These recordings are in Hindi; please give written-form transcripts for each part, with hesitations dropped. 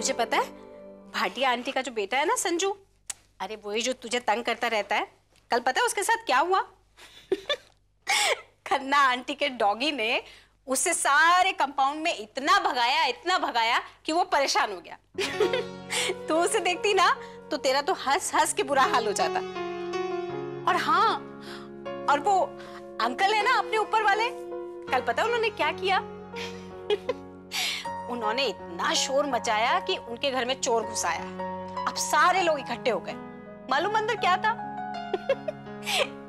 तुझे पता है भाटिया आंटी का जो बेटा है ना संजू, अरे वही जो तुझे तंग करता रहता है, कल पता है उसके साथ क्या हुआ? खन्ना आंटी के डॉगी ने उसे सारे कंपाउंड में इतना भगाया कि वो परेशान हो गया। तो उसे देखती ना तो तेरा तो हंस हंस के बुरा हाल हो जाता। और हाँ, और वो अंकल है ना अपने ऊपर वाले, कल पता है उन्होंने क्या किया? उन्होंने इतना शोर मचाया कि उनके घर में चोर घुस आया। अब सारे लोग इकट्ठे हो गए। मालूम अंदर क्या था?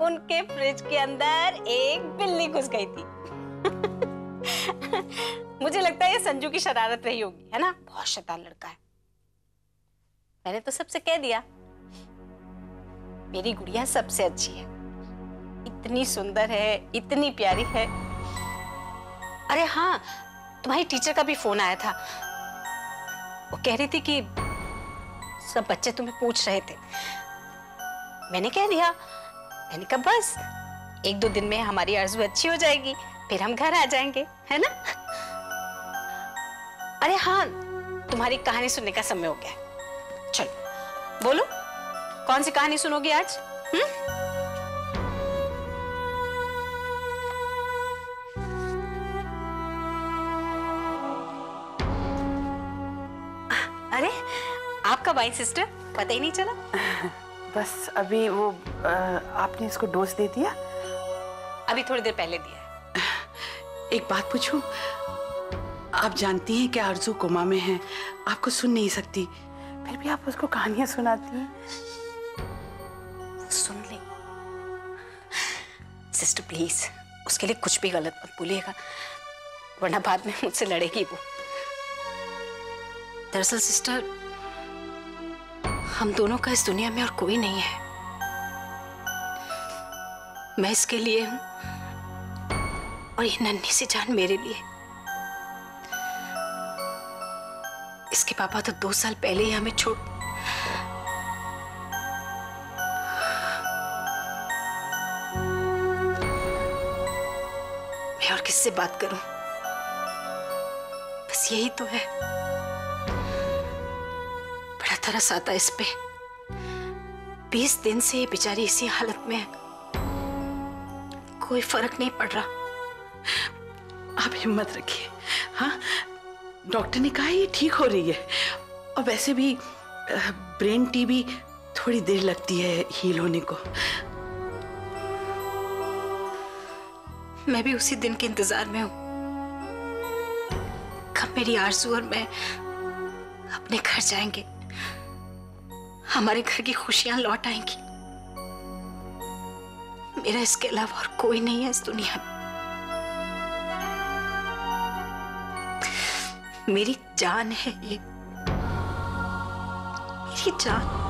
उनके फ्रिज के अंदर एक बिल्ली घुस गई थी। मुझे लगता है ये संजू की शरारत रही होगी, है ना? बहुत शैतान लड़का है। मैंने तो सबसे कह दिया मेरी गुड़िया सबसे अच्छी है, इतनी सुंदर है, इतनी प्यारी है। अरे हाँ, तुम्हारी टीचर का भी फोन आया था। वो कह रही थी कि सब बच्चे तुम्हें पूछ रहे थे। मैंने कह दिया, मैंने कहा बस 1-2 दिन में हमारी आरज़ू अच्छी हो जाएगी, फिर हम घर आ जाएंगे, है ना? अरे हाँ, तुम्हारी कहानी सुनने का समय हो गया है। चलो बोलो, कौन सी कहानी सुनोगी आज? अरे आप कब आई सिस्टर, पता ही नहीं चला। बस अभी वो आपने इसको डोज दे दिया? अभी थोड़ी देर पहले दिया है। एक बात पूछूं, आप जानती हैं कि आरज़ू कोमा में है, आपको सुन नहीं सकती, फिर भी आप उसको कहानियां सुनाती हैं। सुन ले सिस्टर प्लीज, उसके लिए कुछ भी गलत मत बोलिएगा, वरना बाद में मुझसे लड़ेगी वो। दरअसल सिस्टर, हम दोनों का इस दुनिया में और कोई नहीं है। मैं इसके लिए हूं और ये नन्ही सी जान मेरे लिए। इसके पापा तो 2 साल पहले ही हमें छोड़ मैं और किससे बात करूं? बस यही तो है, बड़ा तरस आता है इस पे। 20 दिन से ये बेचारी इसी हालत में है, कोई फर्क नहीं पड़ रहा। आप हिम्मत रखिए, हाँ, डॉक्टर ने कहा ये ठीक हो रही है, और वैसे भी ब्रेन टीबी थोड़ी देर लगती है हील होने को। मैं भी उसी दिन के इंतजार में हूं, कब मेरी आरज़ू और मैं अपने घर जाएंगे, हमारे घर की खुशियां लौट आएंगी। मेरा इसके अलावा और कोई नहीं है इस दुनिया में। मेरी जान है ये, मेरी जान।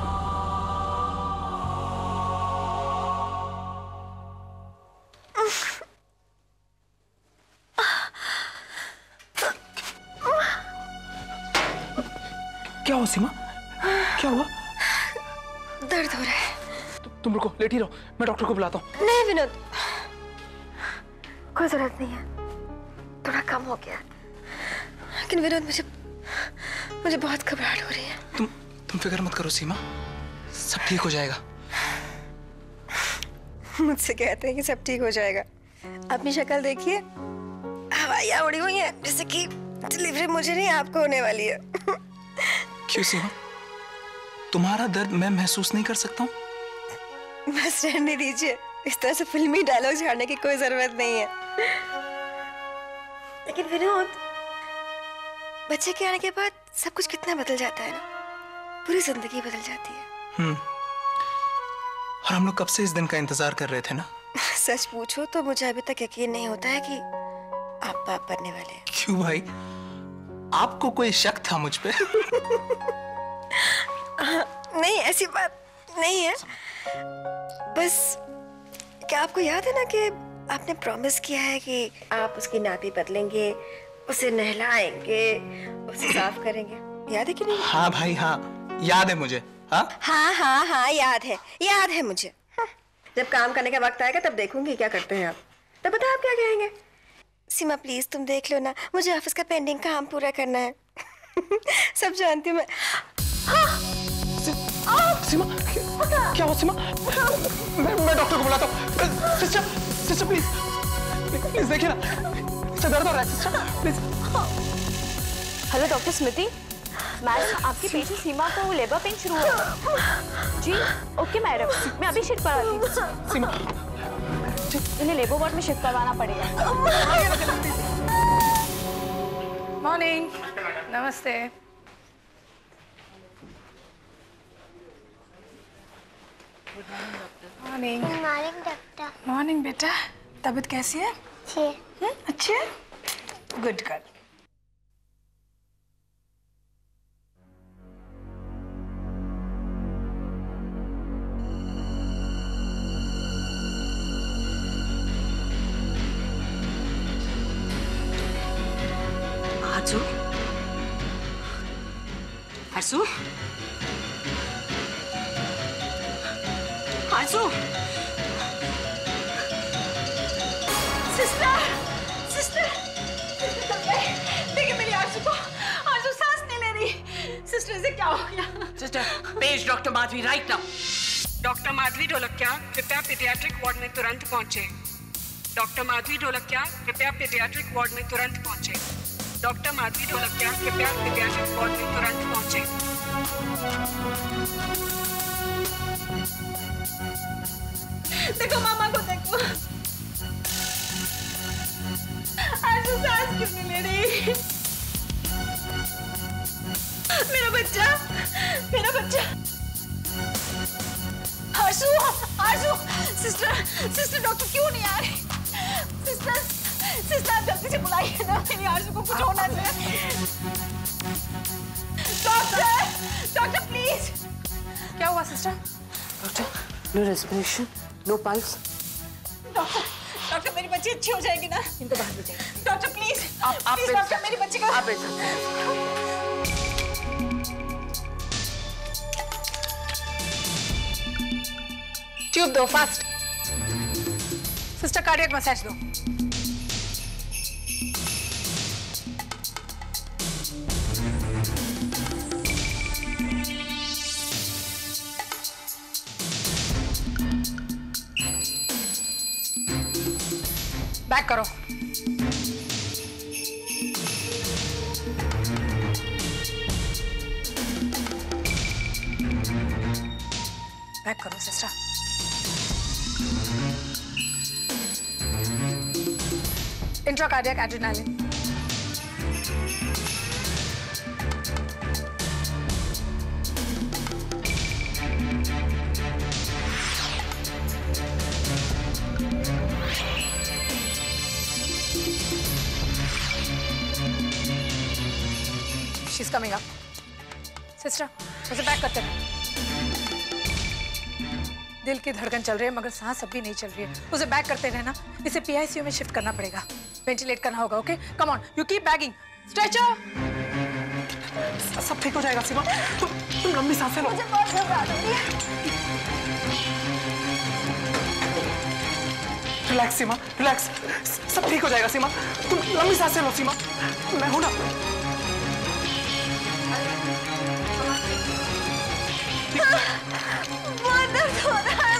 क्या हुआ सीमा, क्या हुआ? दर्द हो रहा है। तुम रुको, लेटी रहो, मैं डॉक्टर को बुलाता हूँ। नहीं विनोद, कोई जरूरत नहीं है, थोड़ा कम हो गया। लेकिन विनोद, मुझे बहुत घबराहट हो रही है। तुम फिक्र मत करो सीमा, सब ठीक हो जाएगा। मुझसे कहते हैं कि सब ठीक हो जाएगा, अपनी शक्ल देखिए, हवाइयाँ उड़ी हुई हैं, जैसे कि डिलीवरी मुझे नहीं आपको होने वाली है। क्यों सीमा, तुम्हारा दर्द मैं महसूस नहीं कर सकता हूँ? बस रहने दीजिए, इस तरह से फिल्मी डायलॉग झाड़ने की कोई जरूरत नहीं है। लेकिन विनोद, बच्चे के आने के बाद सब कुछ कितना बदल जाता है ना, पूरी जिंदगी बदल जाती है। और हम लोग कब से इस दिन का इंतजार कर रहे थे ना। सच पूछो तो मुझे अभी तक यकीन नहीं होता है कि आप बाप बनने वाले हैं। क्यों भाई, आपको कोई शक था मुझ पे? नहीं, ऐसी बात नहीं है, बस क्या आपको याद है ना कि आपने प्रॉमिस किया है कि आप उसकी नापी बदलेंगे, उसे नहलाएंगे, उसे साफ करेंगे, याद है कि नहीं? हाँ भाई हाँ, याद है मुझे। हाँ हाँ, याद है मुझे। जब काम करने का वक्त आएगा तब देखूंगी क्या करते हैं आप, तब पता आप क्या कहेंगे। सीमा प्लीज तुम देख लो ना, मुझे ऑफिस का पेंडिंग काम पूरा करना है। सब जानती हूँ मैं। सीमा, क्या हुआ सीमा? मैं डॉक्टर को बुलाता हूँ। सिस्टर प्लीज देखिए ना, इससे दर्द हो रहा है sister please. Hello doctor Smriti, madam आपकी पेशेंट सीमा को लेबर पेन शुरू हुआ जी। ओके मैडम, मैं अभी शिफ्ट कराती हूँ। सीमा इन्हें लेबर वार्ड में शिफ्ट करवाना पड़ेगा। मॉर्निंग। नमस्ते। मॉर्निंग। Morning doctor. मॉर्निंग बेटा, तबीयत कैसी है? अच्छी है। Good girl. आरजू, आरजू, आरजू, सिस्टर, सिस्टर, देखिए मेरी आरजू को, आरजू सांस नहीं ले रही। सिस्टर से क्या हो गया? सिस्टर, पेश doctor Madhavi right now. Doctor Madhavi Dholakia कृपया पीडियाट्रिक वार्ड में तुरंत पहुंचे। डॉक्टर माधवी ढोलकिया कृपया पीडियाट्रिक वार्ड में तुरंत पहुंचे। डॉक्टर माधवी ढोलकिया कृपया पीडियाट्रिक वार्ड में तुरंत पहुंचे। देखो मामा को देखो, आरजू सांस क्यों नहीं ले रही? मेरा बच्चा, मेरा बच्चा। आरजू, आरजू, सिस्टर, सिस्टर डॉक्टर क्यों नहीं आ रही? सिस्टर, सिस्टर आप जल्दी से बुलाइए ना, मेरी आरजू को कुछ होना चाहिए। Doctor, doctor please. क्या हुआ sister? Doctor, no respiration, no pulse. Doctor, doctor मेरी बच्ची अच्छी हो जाएगी ना? इनको बाहर भेजेंगे। डॉक्टर प्लीज, आप प्लीज डॉक्टर मेरी बच्ची को। आप भेज सकते हैं। ट्यूब दो फास्ट। सिस्टर कार्डियक मसाज दो। बैक करो। बैक करो sister. Intracardiac adrenaline. She's coming up. Sister, उसे बैक करते रहो। दिल की धड़कन चल रही है मगर सांस अब भी नहीं चल रही है। उसे बैक करते रहना। इसे पीआईसीयू में शिफ्ट करना पड़ेगा। वेंटिलेट करना होगा। Okay, come on, you keep bagging. Stretcher. सब ठीक हो जाएगा सीमा, तुम लंबी सांसें लो। मुझे बहुत घबराहट हो रही है। रिलैक्स सीमा, रिलैक्स, सब ठीक हो जाएगा सीमा, तुम लंबी सांसें लो सीमा, मैं हूं ना। बहुत दर्द हो रहा है।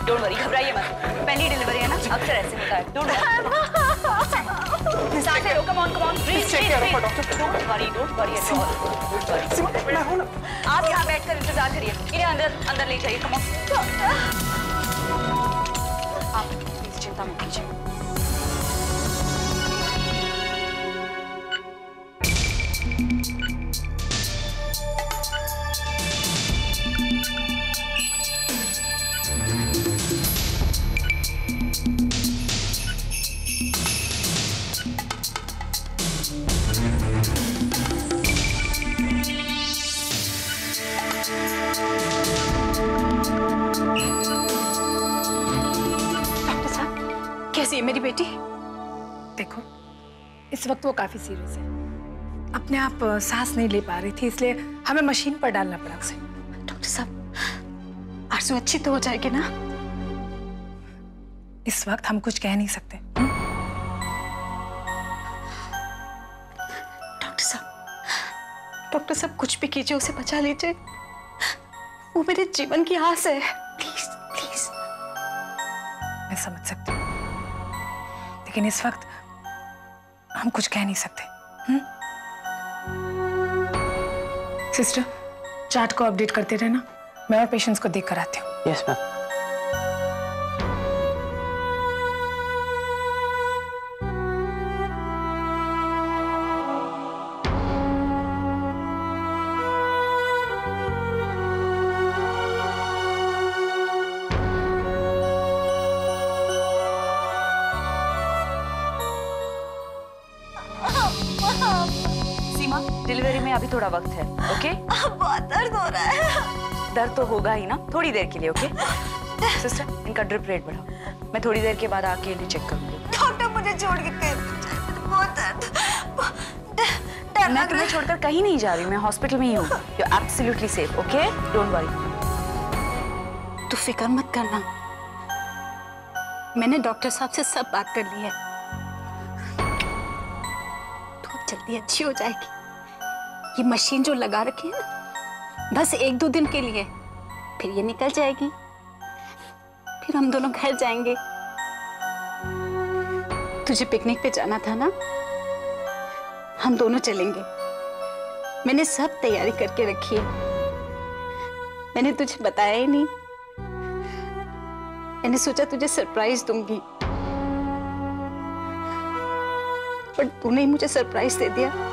डोंट वरी, घबराइए मत। पहली डिलीवरी है ना, अक्सर ऐसे होता है। Don't worry. सांसें लो, come on, breathe, Check breathe, करो, breathe. Doctor. Don't worry at all. सीमा, मैं हूं ना। आप यहाँ बैठकर इंतजार करिए, इन्हें अंदर ले जाइए, come on. आप प्लीज चिंता मत कीजिए. कैसी है मेरी बेटी? देखो, इस वक्त वो काफी सीरियस है, अपने आप सांस नहीं ले पा रही थी, इसलिए हमें मशीन पर डालना पड़ा उसे। डॉक्टर साहब, आरज़ू अच्छी तो हो जाएगी ना? इस वक्त हम कुछ कह नहीं सकते। डॉक्टर साहब कुछ भी कीजिए, उसे बचा लीजिए। वो मेरे जीवन की आस है। Please please. मैं समझ सकती हूँ, लेकिन इस वक्त हम कुछ कह नहीं सकते। सिस्टर, चार्ट को अपडेट करते रहना, मैं और पेशेंट्स को देख कर आती हूँ। Yes ma'am. डिलीवरी में अभी थोड़ा वक्त है, ओके? बहुत दर्द हो रहा है। दर्द तो होगा ही ना, थोड़ी देर के लिए, ओके? सिस्टर, इनका ड्रिप रेट बढ़ाओ, मैं थोड़ी देर के बाद आके इन्हें चेक करूंगी। डॉक्टर मुझे छोड़ के कहीं मत जाइए, मुझे बहुत डर मैं तुम्हें छोड़कर कहीं नहीं जा रही, मैं हॉस्पिटल में ही हूँ। You are absolutely safe, okay? Don't worry. तू फिक्र मत करना, मैंने डॉक्टर साहब से सब बात कर ली है। तू अब जल्दी अच्छी हो जाएगी। ये मशीन जो लगा रखी है ना, बस 1-2 दिन के लिए, फिर ये निकल जाएगी, फिर हम दोनों घर जाएंगे। तुझे पिकनिक पे जाना था ना, हम दोनों चलेंगे। मैंने सब तैयारी करके रखी है, मैंने तुझे बताया ही नहीं। मैंने सोचा तुझे सरप्राइज दूंगी, पर तूने ही मुझे सरप्राइज दे दिया।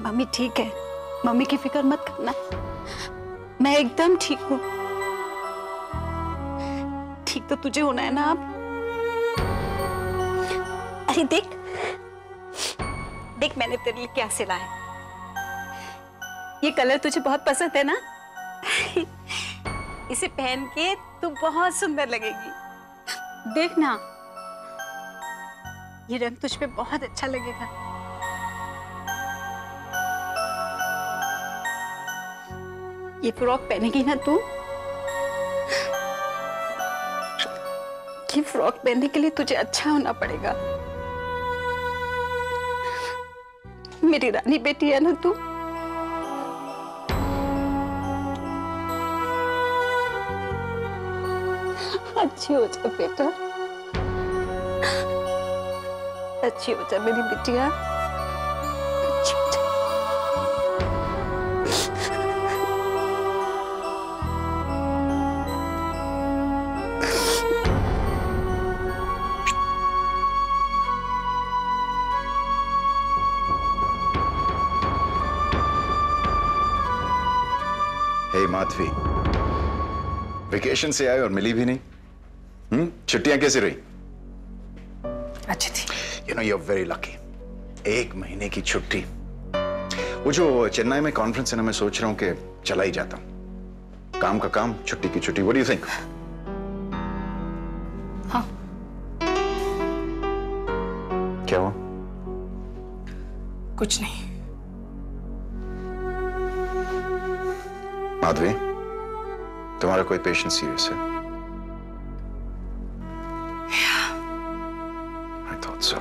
मम्मी ठीक है, मम्मी की फिक्र मत करना, मैं एकदम ठीक हूँ। ठीक तो तुझे होना है ना अब? अरे देख देख, मैंने तेरे लिए क्या सिला है। ये कलर तुझे बहुत पसंद है ना? इसे पहन के तू बहुत सुंदर लगेगी। देख ना, ये रंग तुझ पे बहुत अच्छा लगेगा। ये फ्रॉक पहनेगी ना तू? ये फ्रॉक पहनने के लिए तुझे अच्छा होना पड़ेगा। मेरी रानी बेटी है ना तू? अच्छी हो जा बेटा, अच्छी हो जा मेरी बिटिया, अच्छी हो जा। हे माधवी, वेकेशन से आए और मिली भी नहीं। छुट्टियां कैसी रही? अच्छी थी। You know, you are very lucky. 1 महीने की छुट्टी। वो जो चेन्नई में कॉन्फ्रेंस है ना, मैं सोच रहा हूं कि चला ही जाता हूं। काम का काम, छुट्टी की छुट्टी। What do you think? हाँ। क्या हुआ? कुछ नहीं। माधवी, तुम्हारा कोई पेशेंट सीरियस है? I thought so.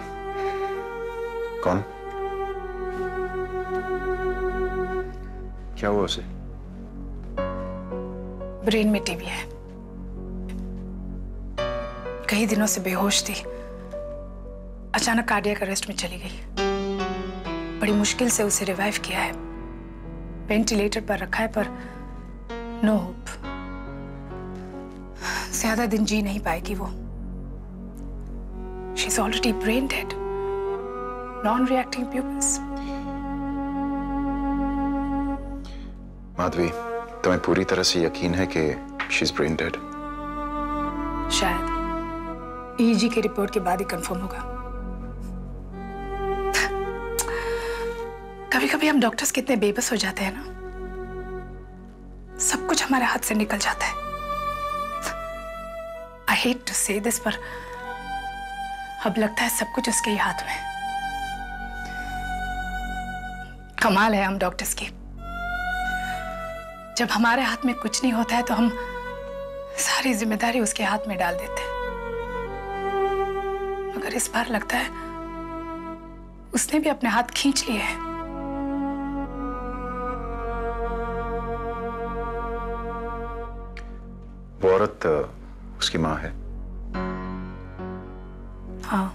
कौन? क्या हुआ उसे? ब्रेन में टीबी है। कई दिनों से बेहोश थी, अचानक कार्डियक अरेस्ट में चली गई। बड़ी मुश्किल से उसे रिवाइव किया है, वेंटिलेटर पर रखा है, पर नो होप। ज्यादा दिन जी नहीं पाएगी वो। She is already brain dead, non reacting pupils. Madhavi, तुम्हें पूरी तरह से यकीन है कि शी इज ब्रेन डेड? शायद ईईजी की रिपोर्ट के बाद ही कंफर्म होगा। कभी कभी हम डॉक्टर्स कितने बेबस हो जाते हैं ना, सब कुछ हमारे हाथ से निकल जाता है। आई हेट टू से दिस, पर अब लगता है सब कुछ उसके ही हाथ में। कमाल है हम डॉक्टर्स की, जब हमारे हाथ में कुछ नहीं होता है तो हम सारी जिम्मेदारी उसके हाथ में डाल देते हैं। मगर इस बार लगता है उसने भी अपने हाथ खींच लिए हैं। वो औरत उसकी माँ है? हाँ।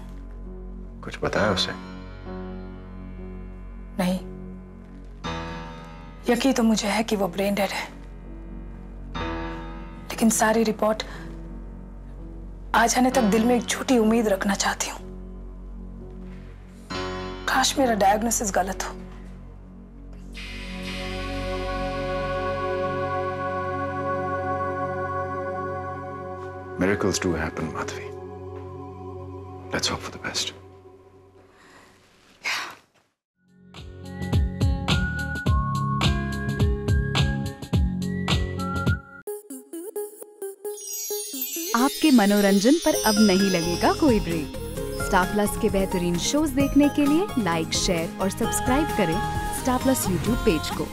कुछ बताया उसे? नहीं, यकीन तो मुझे है कि वो ब्रेन डेड है, लेकिन सारी रिपोर्ट आ जाने तक दिल में एक झूठी उम्मीद रखना चाहती हूँ। काश मेरा डायग्नोसिस गलत हो। Miracles do happen, Madhvi. Let's hope for the best. आपके मनोरंजन पर अब नहीं लगेगा कोई ब्रेक। स्टार प्लस के बेहतरीन शोज देखने के लिए लाइक, शेयर और सब्सक्राइब करें स्टार प्लस यूट्यूब पेज को।